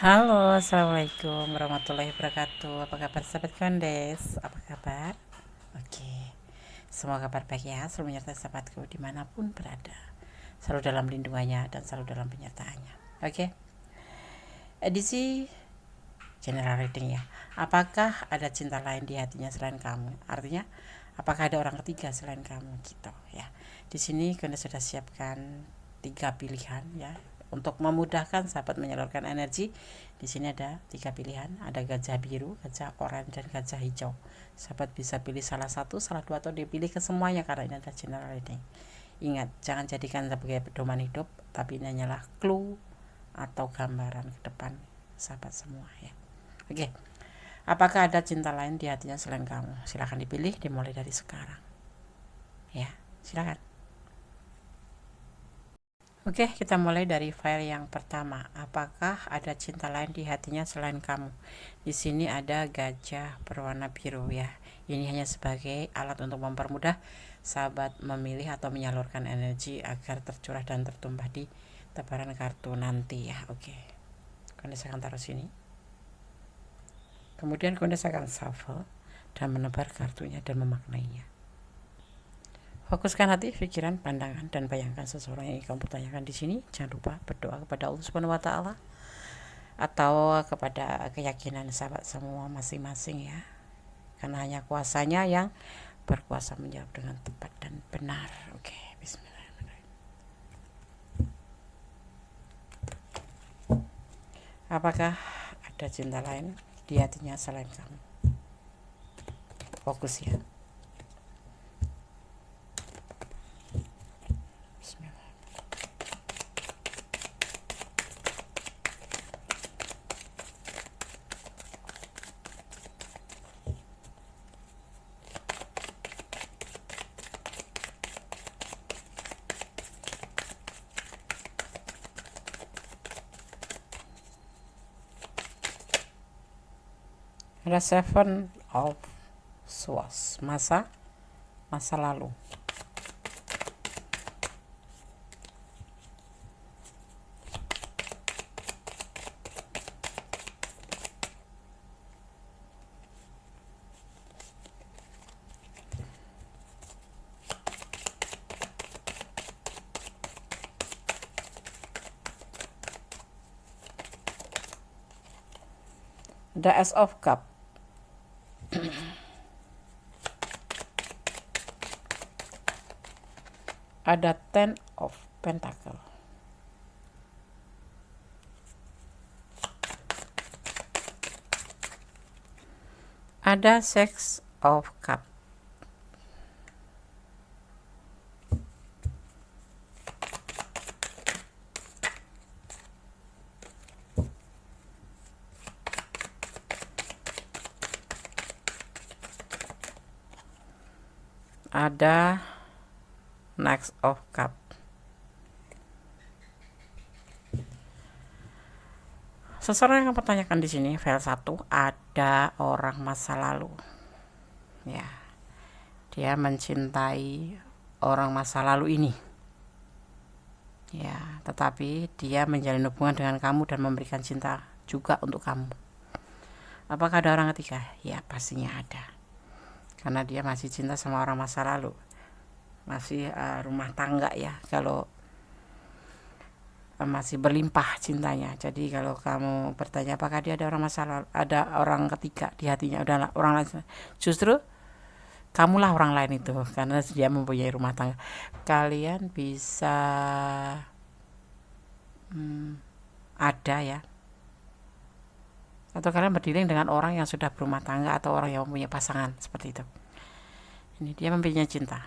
Halo, assalamualaikum warahmatullahi wabarakatuh. Apa kabar sahabat Kondes? Apa kabar? Oke, semua kabar baik ya. Selalu menyertai sahabatku dimanapun berada. Selalu dalam lindungannya dan selalu dalam penyertaannya. Oke, edisi general reading ya. Apakah ada cinta lain di hatinya selain kamu? Artinya, apakah ada orang ketiga selain kamu gitu ya. Di sini Kondes sudah siapkan 3 pilihan ya untuk memudahkan sahabat menyalurkan energi. Di sini ada 3 pilihan, ada gajah biru, gajah oranye, dan gajah hijau. Sahabat bisa pilih salah satu, salah dua, atau dipilih ke semuanya karena ini adalah general reading. Ingat, jangan jadikan sebagai pedoman hidup, tapi ini hanyalah clue atau gambaran ke depan sahabat semua ya. Oke, apakah ada cinta lain di hatinya selain kamu? Silahkan dipilih, dimulai dari sekarang ya, silahkan. Oke, kita mulai dari file yang pertama. Apakah ada cinta lain di hatinya selain kamu? Di sini ada gajah berwarna biru ya. Ini hanya sebagai alat untuk mempermudah sahabat memilih atau menyalurkan energi agar tercurah dan tertumpah di tebaran kartu nanti ya. Oke. Kondes akan taruh sini. Kemudian Kondes akan shuffle dan menebar kartunya dan memaknainya. Fokuskan hati, pikiran, pandangan, dan bayangkan seseorang yang kamu tanyakan di sini. Jangan lupa berdoa kepada Allah Subhanahu wa Ta'ala atau kepada keyakinan sahabat semua masing-masing ya. Karena hanya kuasanya yang berkuasa menjawab dengan tepat dan benar. Oke, bismillahirrahmanirrahim. Apakah ada cinta lain di hatinya selain kamu? Fokus ya. Ada Seven of Swords, masa lalu. The Ace of Cup. Ada Ten of Pentacle. Ada Six of Cup. Ada Next of Cup. Seseorang yang pertanyakan di sini file 1 ada orang masa lalu. Ya. Dia mencintai orang masa lalu ini. Ya, tetapi dia menjalin hubungan dengan kamu dan memberikan cinta juga untuk kamu. Apakah ada orang ketiga? Ya, pastinya ada. Karena dia masih cinta sama orang masa lalu. Masih rumah tangga ya, kalau masih berlimpah cintanya. Jadi kalau kamu bertanya apakah dia ada orang masa lalu, ada orang ketiga di hatinya, udah orang lain, justru kamulah orang lain itu, karena dia mempunyai rumah tangga. Kalian bisa ada ya, atau kalian berdiling dengan orang yang sudah berumah tangga atau orang yang mempunyai pasangan seperti itu. Ini dia mempunyai cinta,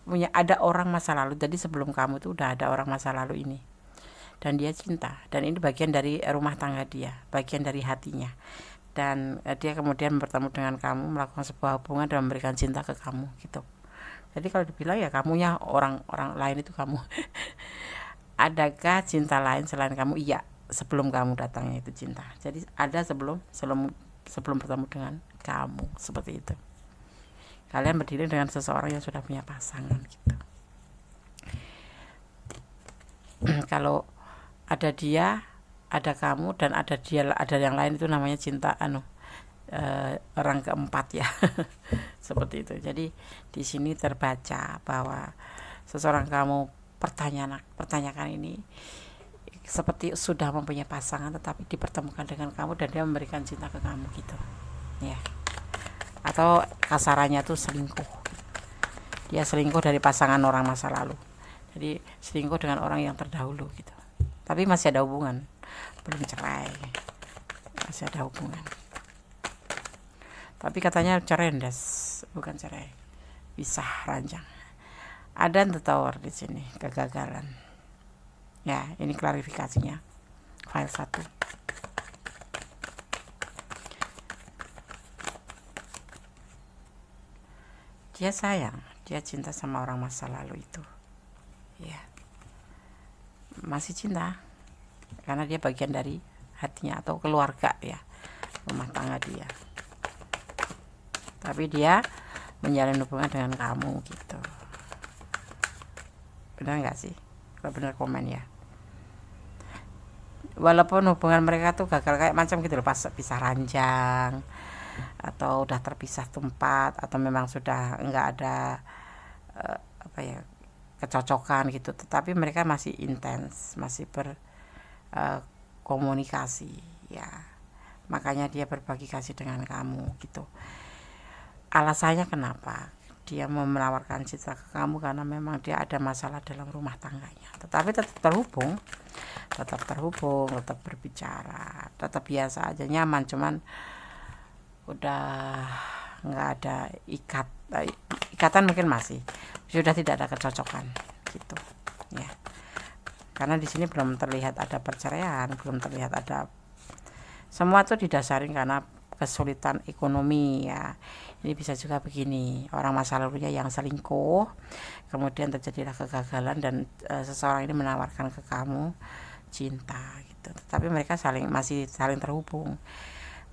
ada orang masa lalu. Jadi sebelum kamu itu udah ada orang masa lalu ini, dan dia cinta, dan ini bagian dari rumah tangga dia, bagian dari hatinya. Dan dia kemudian bertemu dengan kamu, melakukan sebuah hubungan dan memberikan cinta ke kamu gitu. Jadi kalau dibilang ya kamunya orang lain itu kamu. Adakah cinta lain selain kamu? Iya, sebelum kamu datangnya itu cinta. Jadi ada sebelum bertemu dengan kamu, seperti itu. Kalian berdiri dengan seseorang yang sudah punya pasangan gitu. Kalau ada dia, ada kamu dan ada dia, ada yang lain, itu namanya cinta orang keempat ya. Seperti itu. Jadi di sini terbaca bahwa seseorang kamu pertanyakan ini seperti sudah mempunyai pasangan tetapi dipertemukan dengan kamu dan dia memberikan cinta ke kamu gitu ya, atau kasarannya tuh selingkuh. Dia selingkuh dari pasangan orang masa lalu, jadi selingkuh dengan orang yang terdahulu gitu, tapi masih ada hubungan, belum cerai, masih ada hubungan, tapi katanya cerendes, bukan cerai, pisah ranjang. Ada the tower di sini, kegagalan ya. Ini klarifikasinya, file 1. Dia sayang, dia cinta sama orang masa lalu itu ya, masih cinta karena dia bagian dari hatinya atau keluarga ya, rumah tangga dia, tapi dia menjalin hubungan dengan kamu gitu. Benar nggak sih? Kalau benar komen ya. Walaupun hubungan mereka tuh gagal kayak macam gitu loh, pas pisah ranjang atau udah terpisah tempat atau memang sudah nggak ada kecocokan gitu, tetapi mereka masih intens, masih berkomunikasi ya. Makanya dia berbagi kasih dengan kamu gitu. Alasannya kenapa dia mau menawarkan cinta ke kamu, karena memang dia ada masalah dalam rumah tangganya, tetapi tetap terhubung, tetap berbicara, tetap biasa aja, nyaman, cuman udah nggak ada ikatan, mungkin masih sudah tidak ada kecocokan gitu ya, karena di sini belum terlihat ada perceraian, belum terlihat ada, semua tuh didasari karena kesulitan ekonomi ya. Ini bisa juga begini, orang masa lalunya yang selingkuh, kemudian terjadilah kegagalan dan seseorang ini menawarkan ke kamu cinta gitu, tetapi mereka masih saling terhubung.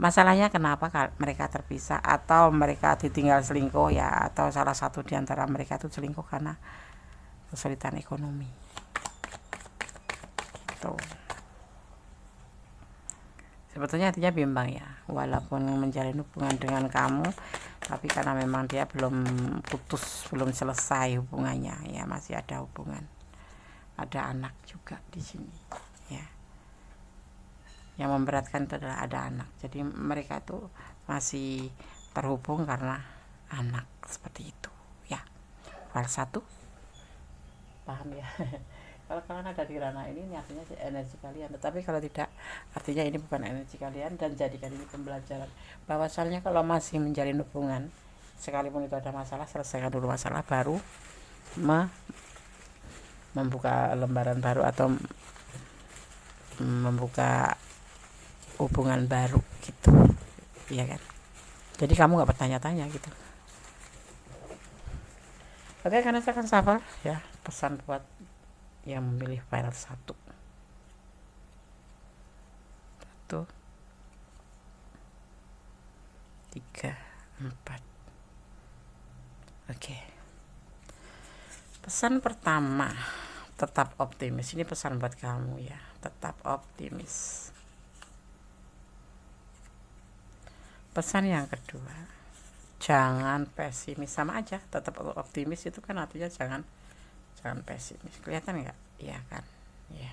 Masalahnya kenapa mereka terpisah atau mereka ditinggal selingkuh ya, atau salah satu di antara mereka itu selingkuh karena kesulitan ekonomi gitu. Sebetulnya artinya bimbang ya, walaupun menjalin hubungan dengan kamu, tapi karena memang dia belum putus, belum selesai hubungannya ya, masih ada hubungan, ada anak juga di sini ya. Yang memberatkan itu adalah ada anak, jadi mereka tuh masih terhubung karena anak, seperti itu ya. File 1 paham ya. Kalau kalian ada di ranah ini artinya energi kalian, tetapi kalau tidak, artinya ini bukan energi kalian, dan jadikan ini pembelajaran bahwasannya kalau masih menjalin hubungan, sekalipun itu ada masalah, selesaikan dulu masalah, baru membuka lembaran baru atau membuka hubungan baru gitu ya kan. Jadi kamu nggak bertanya-tanya gitu. Oke, karena saya akan sabar ya, pesan buat yang memilih file 1. 1, 3, 4. Oke. Pesan pertama, tetap optimis. Ini pesan buat kamu ya, tetap optimis. Pesan yang kedua, jangan pesimis, sama aja, tetap optimis itu kan artinya jangan pesimis. Kelihatan nggak? Iya kan? Ya.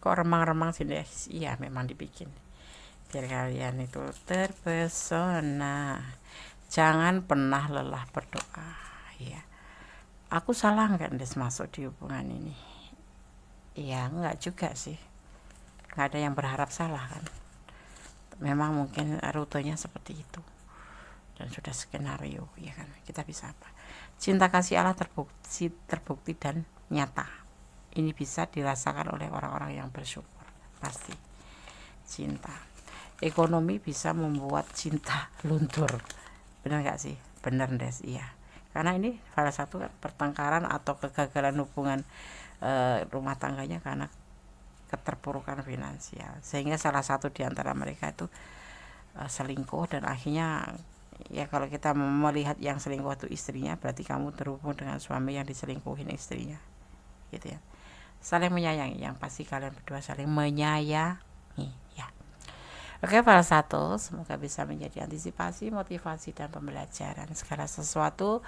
Kok remang-remang sih deh? Iya, memang dibikin biar kalian itu terpesona. Jangan pernah lelah berdoa ya. Aku salah nggak Des masuk di hubungan ini? Iya, nggak juga sih, nggak ada yang berharap salah kan. Memang mungkin rutenya seperti itu dan sudah skenario ya kan. Kita bisa apa? Cinta kasih Allah terbukti dan nyata. Ini bisa dirasakan oleh orang-orang yang bersyukur. Pasti cinta. Ekonomi bisa membuat cinta luntur. Benar gak sih? Benar Des, iya. Karena ini salah satu pertengkaran atau kegagalan hubungan rumah tangganya karena keterpurukan finansial. Sehingga salah satu di antara mereka itu selingkuh, dan akhirnya ya kalau kita melihat yang selingkuh itu istrinya, berarti kamu terhubung dengan suami yang diselingkuhin istrinya gitu ya. saling menyayangi, yang pasti kalian berdua saling menyayangi ya. Oke, file 1 semoga bisa menjadi antisipasi, motivasi, dan pembelajaran. Segala sesuatu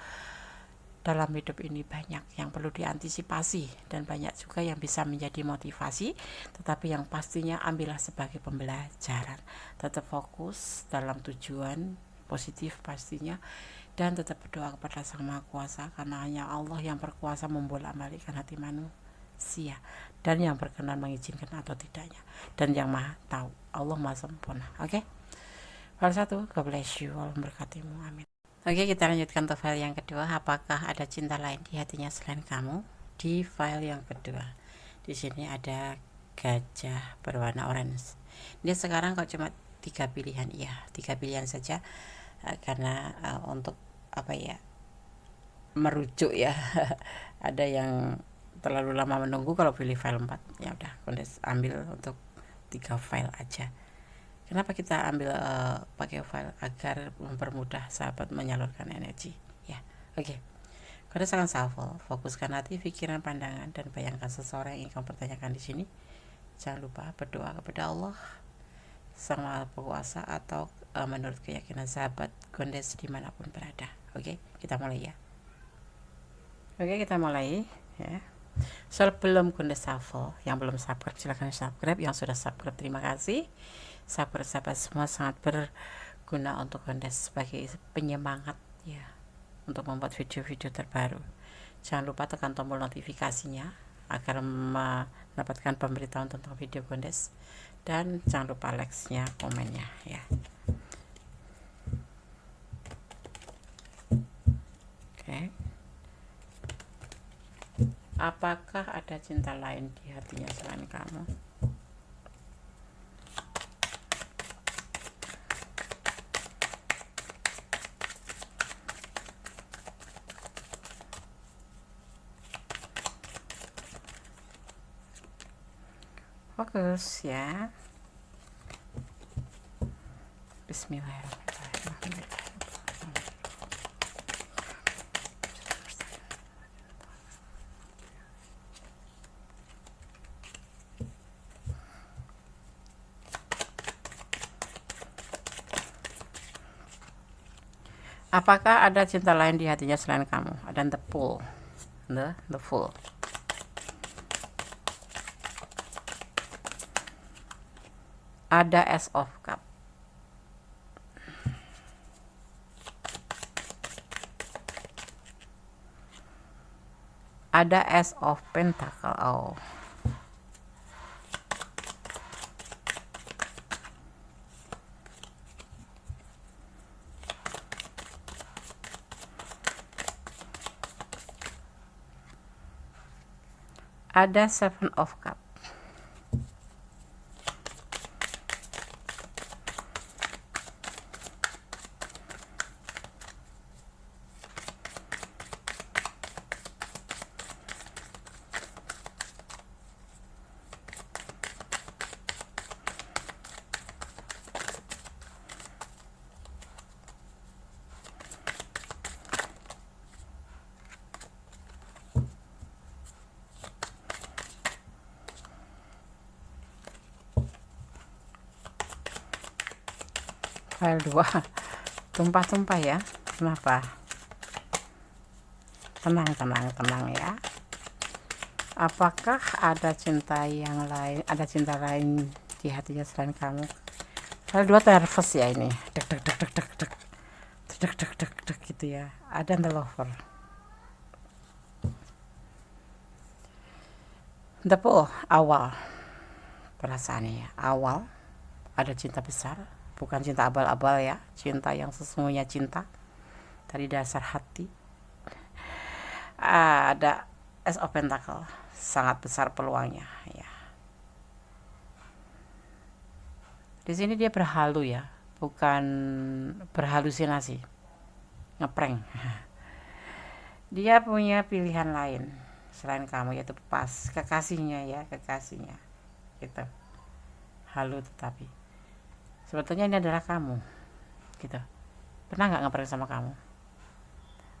dalam hidup ini banyak yang perlu diantisipasi dan banyak juga yang bisa menjadi motivasi, tetapi yang pastinya ambillah sebagai pembelajaran. Tetap fokus dalam tujuan positif pastinya, dan tetap berdoa kepada Sang Maha Kuasa, karena hanya Allah yang berkuasa membolak-balikkan hati manusia dan yang berkenan mengizinkan atau tidaknya, dan yang maha tahu. Allah maha sempurna. Oke, file 1, God bless you, Allah memberkatimu, amin. Oke, kita lanjutkan untuk file yang kedua. Apakah ada cinta lain di hatinya selain kamu? Di file yang kedua, di sini ada gajah berwarna orange. Ini sekarang kok cuma 3 pilihan, iya 3 pilihan saja, karena untuk apa ya, merujuk ya. Ada yang terlalu lama menunggu kalau pilih file 4, ya udah Kondes ambil untuk 3 file aja. Kenapa kita ambil pakai file? Agar mempermudah sahabat menyalurkan energi ya. Oke, Kondes akan shuffle, fokuskan hati, pikiran, pandangan, dan bayangkan seseorang yang ingin kamu pertanyakan di sini. Jangan lupa berdoa kepada Allah Sang Maha Kuasa atau menurut keyakinan sahabat Kondes dimanapun berada. Oke, kita mulai ya. Oke, kita mulai ya. Sebelum Kondes shuffle, yang belum subscribe silahkan subscribe, yang sudah subscribe terima kasih. Sahabat-sahabat semua sangat berguna untuk Kondes sebagai penyemangat ya, untuk membuat video-video terbaru. Jangan lupa tekan tombol notifikasinya agar mendapatkan pemberitahuan tentang video Kondes, dan jangan lupa like-nya, komennya ya. Oke. Apakah ada cinta lain di hatinya selain kamu? Fokus ya. Bismillahirrahmanirrahim. Apakah ada cinta lain di hatinya selain kamu? Ada the fool, the fool. Ada Ace of Cup. Ada Ace of Pentacle. Oh. Ada Seven of Cup. File 2 tumpah-tumpah ya. Kenapa? Tenang ya. Apakah ada cinta yang lain, ada cinta lain di hatinya selain kamu? File 2 nervous ya ini. Dek dek dek dek dek dek. Dek dek dek dek gitu ya. Ada the lover. The Fool, awal perasaannya ya. Awal ada cinta besar, bukan cinta abal-abal ya, cinta yang sesungguhnya cinta dari dasar hati. Ada Ace of Pentacle, sangat besar peluangnya ya. Di sini dia berhalu ya, bukan berhalusinasi, ngeprank. Dia punya pilihan lain selain kamu, yaitu pas kekasihnya ya, kekasihnya gitu. Halu tetapi sebetulnya ini adalah kamu gitu. Pernah nggak ngeprank sama kamu?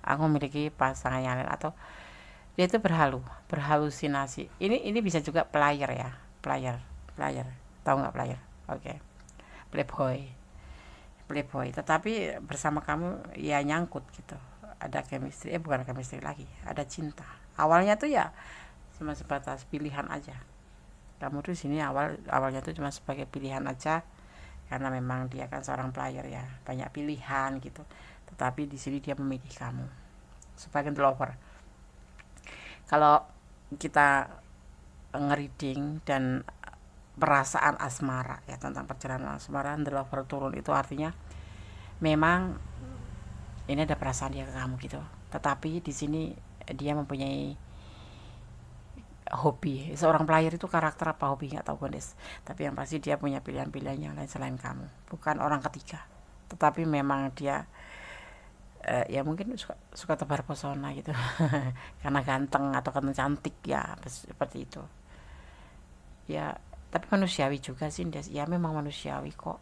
Aku memiliki pasangan yang lain, atau Dia itu berhalusinasi. Ini bisa juga player ya, player. Tahu nggak player? Oke. Playboy. Tetapi bersama kamu ya nyangkut gitu. Ada chemistry, bukan chemistry lagi, ada cinta. Awalnya tuh ya cuma sebatas pilihan aja. Kamu tuh sini awalnya tuh cuma sebagai pilihan aja, karena memang dia kan seorang player ya, banyak pilihan gitu. Tetapi di sini dia memilih kamu sebagai lover. Kalau kita ngereading dan perasaan asmara ya, tentang perjalanan asmara, the lover turun itu artinya memang ini ada perasaan dia ke kamu gitu. Tetapi di sini dia mempunyai hobi. Seorang player itu karakter apa hobi nggak tahu Gondes, tapi yang pasti dia punya pilihan-pilihan yang lain selain kamu, bukan orang ketiga. Tetapi memang dia ya mungkin suka tebar pesona gitu karena ganteng atau karena cantik ya, seperti itu ya. Tapi manusiawi juga sih Des, ya memang manusiawi kok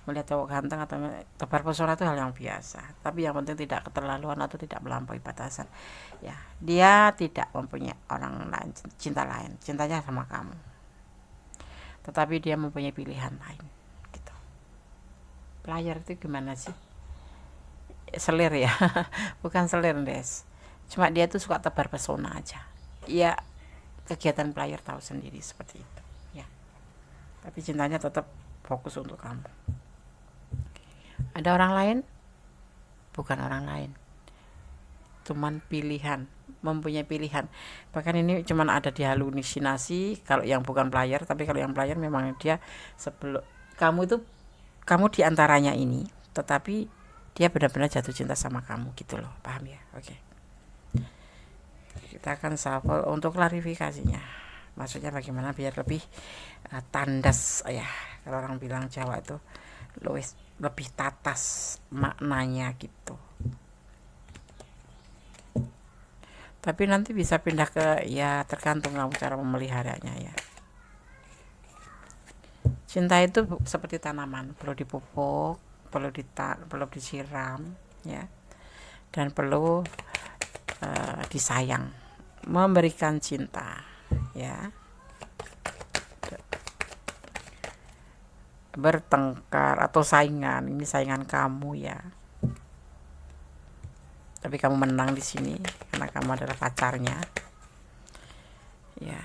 melihat cowok ganteng atau tebar pesona itu hal yang biasa. Tapi yang penting tidak keterlaluan atau tidak melampaui batasan ya. Dia tidak mempunyai orang lain, cinta lain, cintanya sama kamu, tetapi dia mempunyai pilihan lain gitu. Player itu gimana sih? Selir ya bukan selir Des, cuma dia tuh suka tebar pesona aja ya. Kegiatan player tahu sendiri seperti itu ya. Tapi cintanya tetap fokus untuk kamu. Ada orang lain? Bukan orang lain, cuman pilihan, mempunyai pilihan. Bahkan ini cuman ada di halusinasi kalau yang bukan player. Tapi kalau yang player memang dia sebelum kamu itu, kamu diantaranya ini, tetapi dia benar-benar jatuh cinta sama kamu gitu loh, paham ya? Oke. Kita akan shuffle untuk klarifikasinya. Maksudnya bagaimana biar lebih tandas ya. Kalau orang bilang Jawa itu lebih tatas maknanya gitu. Tapi nanti bisa pindah ke ya tergantung kamu cara memeliharanya ya. Cinta itu seperti tanaman, perlu dipupuk, perlu disiram ya, dan perlu disayang, memberikan cinta ya. Bertengkar atau saingan, ini saingan kamu ya, tapi kamu menang di sini karena kamu adalah pacarnya ya.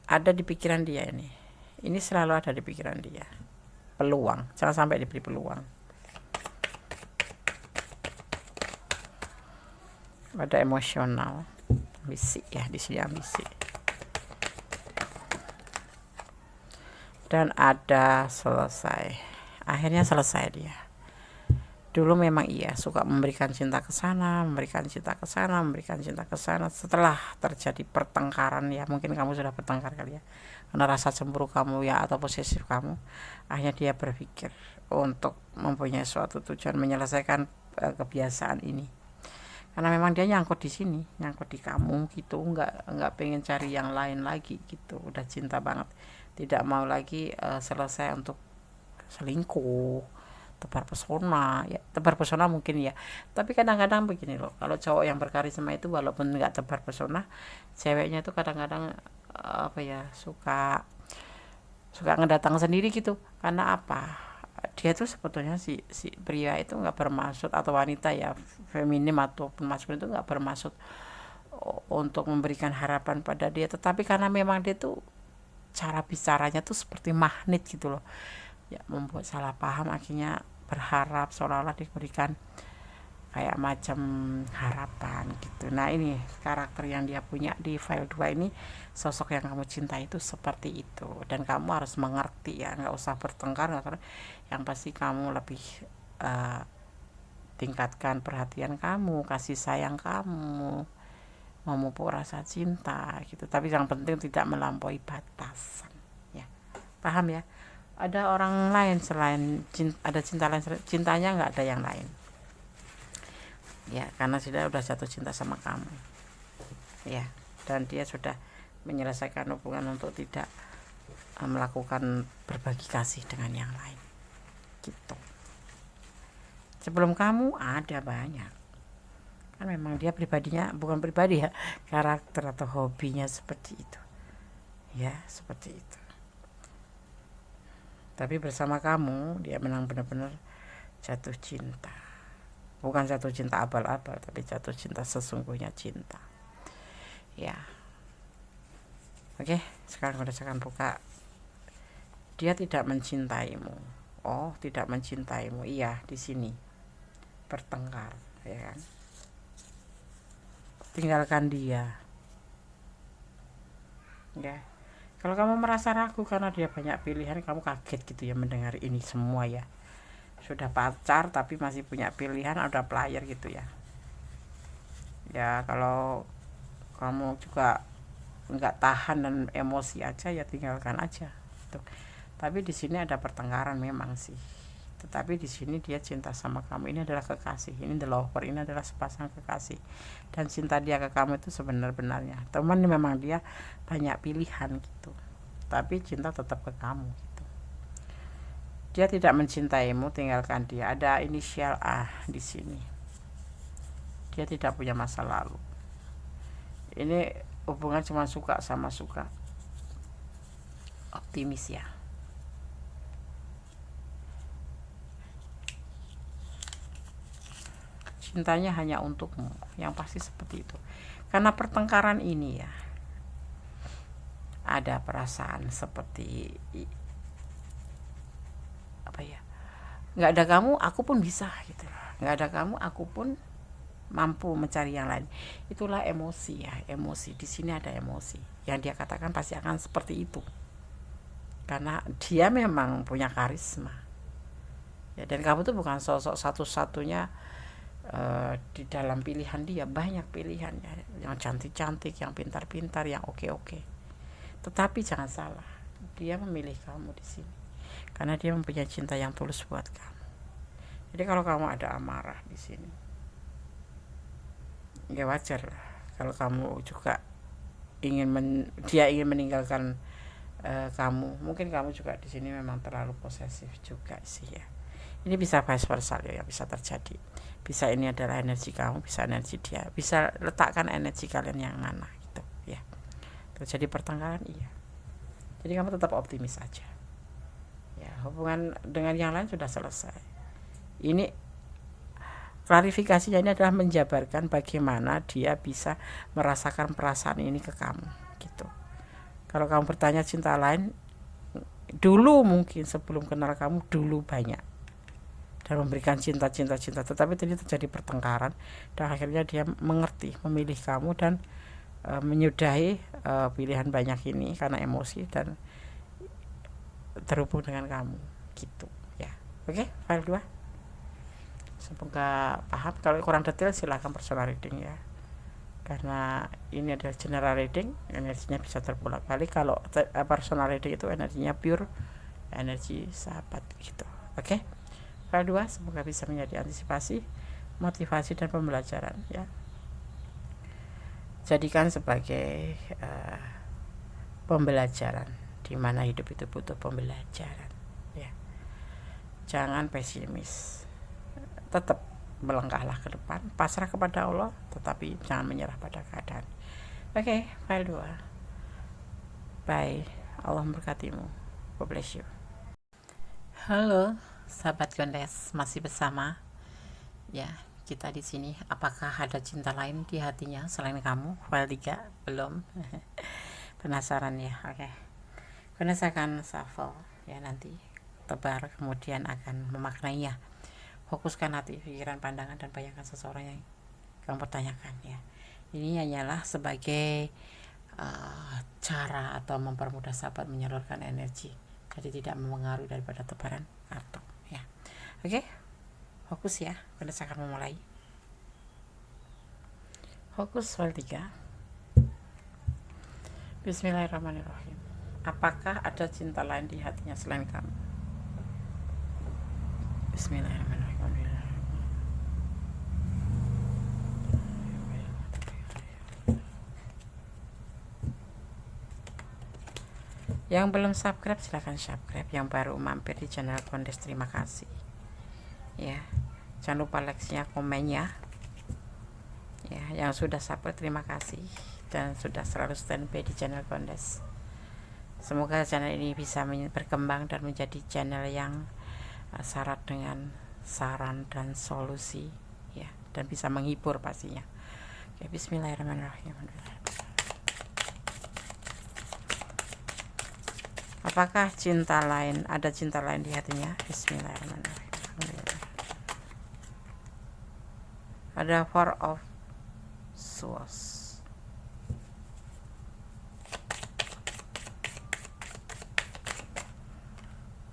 Ada di pikiran dia ini selalu ada di pikiran dia. Peluang, jangan sampai diberi peluang. Ada emosional, ambisi ya, di sini ambisi. Dan ada selesai, akhirnya selesai dia. Dulu memang iya suka memberikan cinta ke sana, memberikan cinta ke sana, memberikan cinta ke sana. Setelah terjadi pertengkaran ya, mungkin kamu sudah bertengkar kali ya, karena rasa cemburu kamu ya atau posesif kamu, akhirnya dia berpikir untuk mempunyai suatu tujuan menyelesaikan kebiasaan ini. Karena memang dia nyangkut di sini, nyangkut di kamu gitu, nggak pengen cari yang lain lagi gitu, udah cinta banget, tidak mau lagi selesai untuk selingkuh, tebar pesona ya. Tebar pesona mungkin ya, tapi kadang-kadang begini loh, kalau cowok yang berkarisma itu walaupun nggak tebar pesona, ceweknya itu kadang-kadang apa ya, suka ngedatang sendiri gitu. Karena apa, dia tuh sebetulnya si pria itu nggak bermaksud, atau wanita ya, feminim ataupun maskulin itu nggak bermaksud untuk memberikan harapan pada dia, tetapi karena memang dia tuh cara bicaranya tuh seperti magnet gitu loh ya, membuat salah paham, akhirnya berharap seolah-olah diberikan kayak macam harapan gitu. Nah ini karakter yang dia punya di file 2 ini, sosok yang kamu cinta itu seperti itu. Dan kamu harus mengerti ya, nggak usah bertengkar, yang pasti kamu lebih tingkatkan perhatian kamu, kasih sayang kamu, memupuk rasa cinta gitu. Tapi yang penting tidak melampaui batasan ya, paham ya? Ada orang lain selain ada cinta lain, cintanya nggak ada yang lain ya, karena sudah jatuh cinta sama kamu ya, dan dia sudah menyelesaikan hubungan untuk tidak melakukan berbagi kasih dengan yang lain gitu. Sebelum kamu ada banyak, kan memang dia pribadinya, bukan pribadi ya, karakter atau hobinya seperti itu ya, seperti itu. Tapi bersama kamu dia memang benar-benar jatuh cinta, bukan jatuh cinta abal-abal, tapi jatuh cinta sesungguhnya cinta ya. Oke, sekarang udah saya akan buka. Dia tidak mencintaimu. Oh, tidak mencintaimu. Iya, di sini bertengkar ya kan. Tinggalkan dia ya. Kalau kamu merasa ragu karena dia banyak pilihan, kamu kaget gitu ya mendengar ini semua ya. Sudah pacar tapi masih punya pilihan, ada player gitu ya. Ya kalau kamu juga nggak tahan dan emosi aja ya tinggalkan aja. Tuh. Tapi di sini ada pertengkaran memang sih. Tetapi di sini dia cinta sama kamu. Ini adalah kekasih. Ini the lover. Ini adalah sepasang kekasih. Dan cinta dia ke kamu itu sebenar-benarnya. Teman memang dia banyak pilihan gitu. Tapi cinta tetap ke kamu gitu. Dia tidak mencintaimu, tinggalkan dia. Ada inisial A di sini. Dia tidak punya masa lalu. Ini hubungan cuma suka sama suka. Optimis ya. Cintanya hanya untukmu, yang pasti seperti itu. Karena pertengkaran ini ya, ada perasaan seperti apa ya, nggak ada kamu aku pun bisa gitu, nggak ada kamu aku pun mampu mencari yang lain. Itulah emosi ya, emosi. Di sini ada emosi yang dia katakan pasti akan seperti itu, karena dia memang punya karisma ya, dan kamu tuh bukan sosok satu-satunya di dalam pilihan dia. Banyak pilihannya, yang cantik-cantik, yang pintar-pintar, yang oke-oke. Tetapi jangan salah, dia memilih kamu di sini karena dia mempunyai cinta yang tulus buat kamu. Jadi kalau kamu ada amarah di sini, ya wajar lah. Kalau kamu juga dia ingin meninggalkan kamu, mungkin kamu juga di sini memang terlalu posesif juga sih ya. Ini bisa vice versa ya, bisa terjadi. Bisa ini adalah energi kamu, bisa energi dia. Bisa letakkan energi kalian yang mana gitu ya. Terjadi pertengkaran iya. Jadi kamu tetap optimis aja. Ya, hubungan dengan yang lain sudah selesai. Ini klarifikasinya ini adalah menjabarkan bagaimana dia bisa merasakan perasaan ini ke kamu gitu. Kalau kamu bertanya cinta lain, dulu mungkin sebelum kenal kamu dulu banyak dan memberikan cinta, tetapi tadi terjadi pertengkaran dan akhirnya dia mengerti, memilih kamu dan menyudahi pilihan banyak ini karena emosi dan terhubung dengan kamu gitu ya. Oke, file 2. Semoga paham. Kalau kurang detail silahkan personal reading ya, karena ini adalah general reading, energinya bisa terbolak-balik. Kalau personal reading itu energinya pure, energi sahabat gitu. Oke, file 2 semoga bisa menjadi antisipasi, motivasi dan pembelajaran ya. Jadikan sebagai pembelajaran, di mana hidup itu butuh pembelajaran ya. Jangan pesimis, tetap melangkahlah ke depan, pasrah kepada Allah, tetapi jangan menyerah pada keadaan. Oke, file 2. Bye. Allah memberkatimu. God bless you. Halo, sahabat Gondes, masih bersama ya kita di sini. Apakah ada cinta lain di hatinya selain kamu? File 3 belum. Penasaran ya? Oke. Gondes akan shuffle ya, nanti tebar, kemudian akan memaknainya. Fokuskan hati, pikiran, pandangan, dan bayangkan seseorang yang kamu pertanyakan ya. Ini hanyalah sebagai cara atau mempermudah sahabat menyalurkan energi, jadi tidak mempengaruhi daripada tebaran kartu ya. Oke, fokus ya. Kita akan memulai. Fokus soal 3. Bismillahirrahmanirrahim. Apakah ada cinta lain di hatinya selain kamu? Bismillahirrahmanirrahim. Yang belum subscribe silahkan subscribe. Yang baru mampir di channel Gondes terima kasih ya. Jangan lupa like-nya, komennya ya. Yang sudah support terima kasih dan sudah selalu standby di channel Kondes. Semoga channel ini bisa berkembang dan menjadi channel yang syarat dengan saran dan solusi ya, dan bisa menghibur pastinya. Oke, bismillahirrahmanirrahim. Apakah cinta lain, ada cinta lain di hatinya? Bismillahirrahmanirrahim. Ada Four of Swords.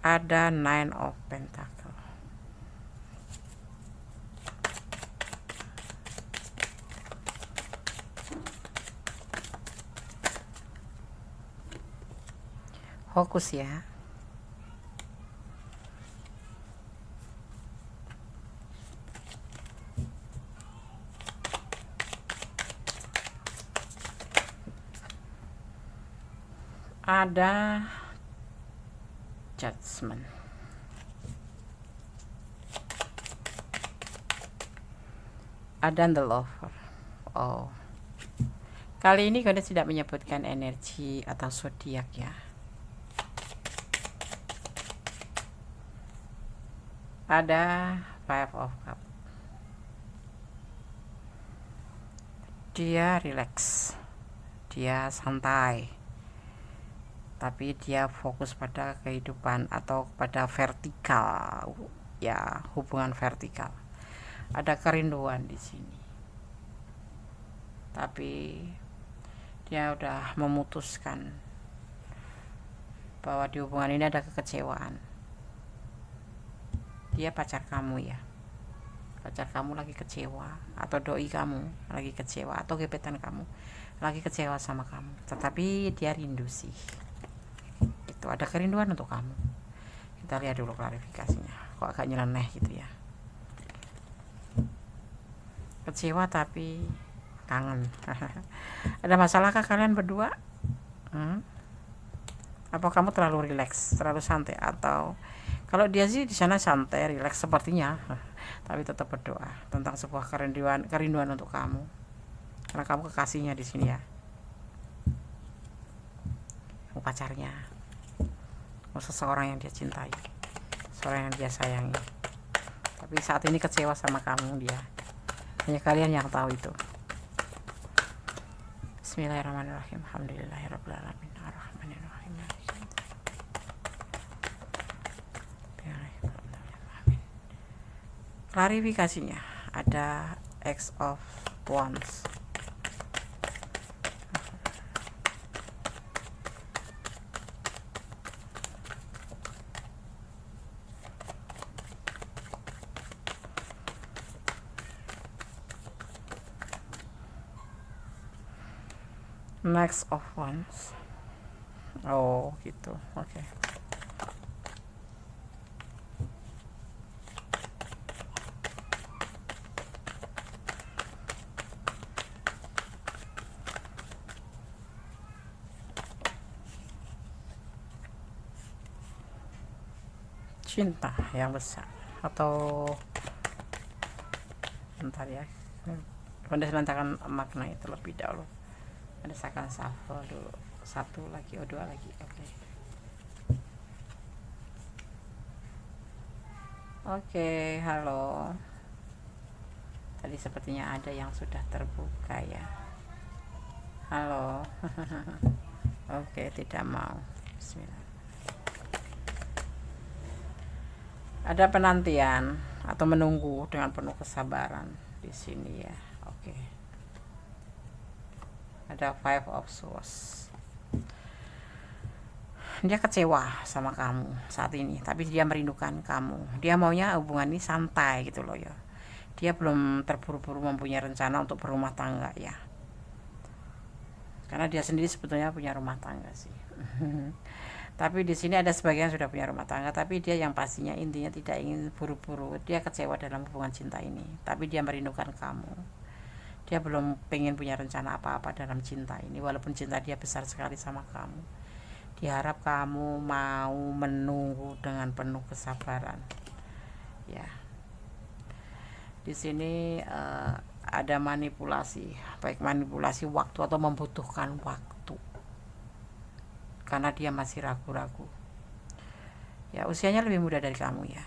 Ada Nine of Pentacle. Fokus ya. Ada Judgment. Ada The Lover. Oh, kali ini Kondes tidak menyebutkan energi atau zodiak ya. Ada Five of Cups. Dia relax, dia santai, tapi dia fokus pada kehidupan atau pada vertikal ya, hubungan vertikal. Ada kerinduan di sini, tapi dia udah memutuskan bahwa di hubungan ini ada kekecewaan. Dia pacar kamu ya, pacar kamu lagi kecewa, atau doi kamu lagi kecewa, atau gebetan kamu lagi kecewa sama kamu, tetapi dia rindu sih. Itu ada kerinduan untuk kamu. Kita lihat dulu klarifikasinya, kok agak nyeleneh gitu ya. Kecewa tapi kangen. Ada masalahkah kalian berdua? Apa kamu terlalu rileks, terlalu santai? Atau kalau dia sih di sana santai, rileks sepertinya, tapi tetap berdoa tentang sebuah kerinduan untuk kamu, karena kamu kekasihnya di sini ya, kamu pacarnya, kamu seseorang yang dia cintai, seorang yang dia sayangi, tapi saat ini kecewa sama kamu dia. Hanya kalian yang tahu itu. Bismillahirrahmanirrahim. Alhamdulillahirrahmanirrahim. Klarifikasinya ada X of Wands. Next of Wands. Oh gitu, oke. Okay. Cinta yang besar atau bentar ya, Kondes lantakan makna itu lebih dahulu. Ada akan shuffle dulu, satu lagi, dua lagi. Oke, halo. Tadi sepertinya ada yang sudah terbuka ya. Halo. Oke, tidak mau. Bismillah. Ada penantian atau menunggu dengan penuh kesabaran di sini ya. Oke. Ada Five of Swords. Dia kecewa sama kamu saat ini, tapi dia merindukan kamu. Dia maunya hubungan ini santai gitu loh ya. Dia belum terburu-buru mempunyai rencana untuk berumah tangga ya. Karena dia sendiri sebetulnya punya rumah tangga sih. Tapi di sini ada sebagian sudah punya rumah tangga, tapi dia yang pastinya intinya tidak ingin buru-buru. Dia kecewa dalam hubungan cinta ini, tapi dia merindukan kamu. Dia belum pengen punya rencana apa-apa dalam cinta ini, walaupun cinta dia besar sekali sama kamu. Dia harap kamu mau menunggu dengan penuh kesabaran. Ya. Di sini ada manipulasi, baik manipulasi waktu atau membutuhkan waktu, karena dia masih ragu-ragu. Ya, usianya lebih muda dari kamu ya.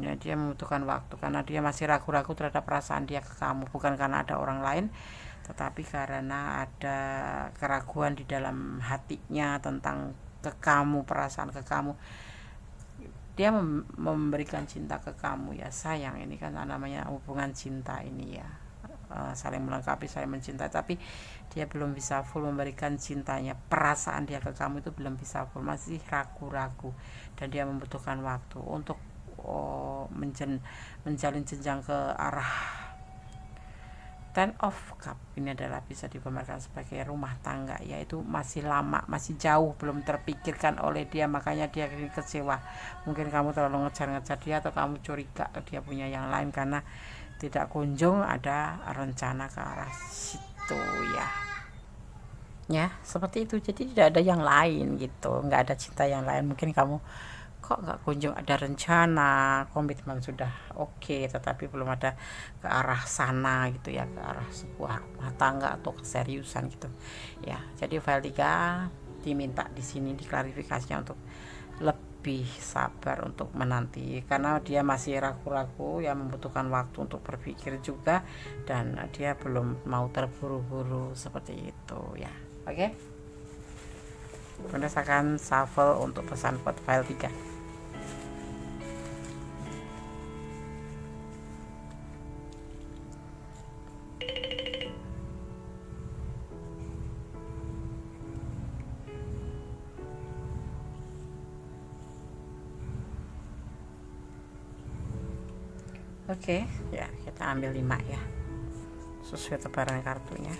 Ya, dia membutuhkan waktu karena dia masih ragu-ragu terhadap perasaan dia ke kamu, bukan karena ada orang lain, tetapi karena ada keraguan di dalam hatinya tentang ke kamu, perasaan ke kamu. Dia memberikan cinta ke kamu ya sayang, ini kan namanya hubungan cinta ini ya, saling melengkapi, saling mencintai, tapi dia belum bisa full memberikan cintanya, perasaan dia ke kamu itu belum bisa full, masih ragu-ragu, dan dia membutuhkan waktu untuk menjalin jenjang ke arah Ten of Cup. Ini adalah bisa digambarkan sebagai rumah tangga, yaitu masih lama, masih jauh, belum terpikirkan oleh dia, makanya dia kecewa. Mungkin kamu terlalu ngejar-ngejar dia, atau kamu curiga dia punya yang lain karena tidak kunjung ada rencana ke arah situ ya. Ya, seperti itu. Jadi tidak ada yang lain gitu, nggak ada cinta yang lain. Mungkin kamu kok nggak kunjung ada rencana, komitmen sudah oke, tetapi belum ada ke arah sana gitu ya, ke arah sebuah rumah tangga atau keseriusan gitu ya. Jadi file 3 diminta di sini diklarifikasinya untuk lebih sabar untuk menanti, karena dia masih ragu-ragu ya, membutuhkan waktu untuk berpikir juga, dan dia belum mau terburu-buru seperti itu ya. Oke, berdasarkan shuffle untuk pesan buat file 3. Oke, ya kita ambil 5 ya, sesuai tebaran kartunya.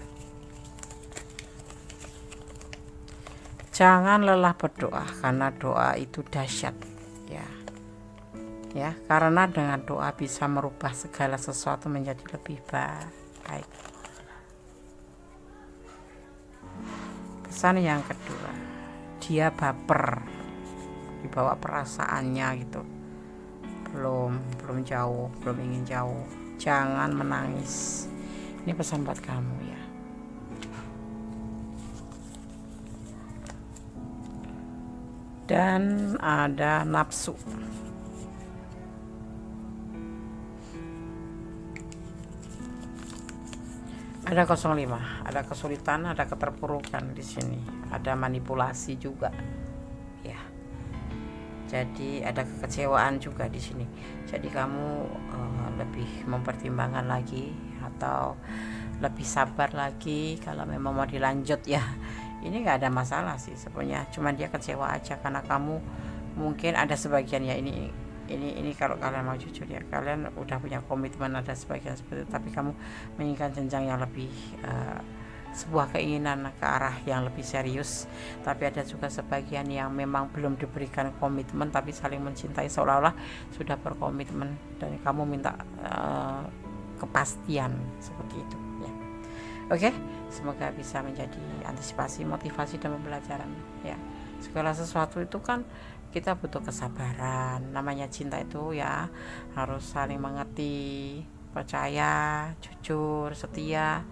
Jangan lelah berdoa, karena doa itu dahsyat ya. Ya, karena dengan doa bisa merubah segala sesuatu menjadi lebih baik. Pesan yang kedua, dia baper, dibawa perasaannya gitu. Belum jauh, belum ingin jauh. Jangan menangis. Ini pesan buat kamu ya. Dan ada nafsu. Ada 05, ada kesulitan, ada keterpurukan di sini, ada manipulasi juga ya. Jadi ada kekecewaan juga di sini. Jadi kamu lebih mempertimbangkan lagi, atau lebih sabar lagi kalau memang mau dilanjut ya. Ini nggak ada masalah sih sebenarnya, cuma dia kecewa aja karena kamu mungkin ada sebagian ya, ini kalau kalian mau jujur ya, kalian udah punya komitmen, ada sebagian seperti itu, tapi kamu menginginkan jenjang yang lebih sebuah keinginan ke arah yang lebih serius, tapi ada juga sebagian yang memang belum diberikan komitmen tapi saling mencintai, seolah-olah sudah berkomitmen, dan kamu minta kepastian seperti itu ya. Oke, semoga bisa menjadi antisipasi, motivasi, dan pembelajaran ya. Segala sesuatu itu kan kita butuh kesabaran, namanya cinta itu ya harus saling mengerti, percaya, jujur, setia,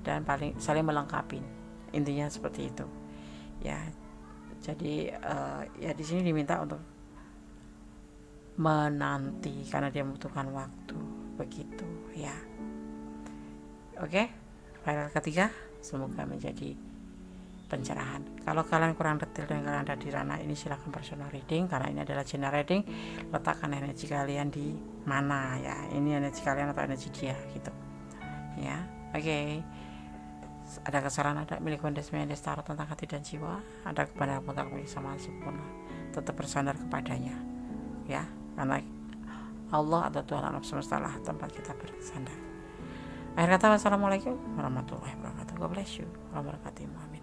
dan saling melengkapi, intinya seperti itu ya. Jadi ya di sini diminta untuk menanti karena dia membutuhkan waktu, begitu ya. Oke, file ketiga semoga menjadi pencerahan. Kalau kalian kurang detail dan kalian ada di ranah ini, silahkan personal reading, karena ini adalah general reading. Letakkan energi kalian di mana ya, ini energi kalian atau energi dia gitu ya. Oke. Ada kesalahan, ada milik Wendes taruh tentang hati dan jiwa, ada kebenaran mutlak milik sama sempurna, tetap bersandar kepadanya ya, karena Allah atau Tuhan alam semesta lah tempat kita bersandar. Akhir kata, wassalamualaikum warahmatullahi wabarakatuh. God bless you. Amin.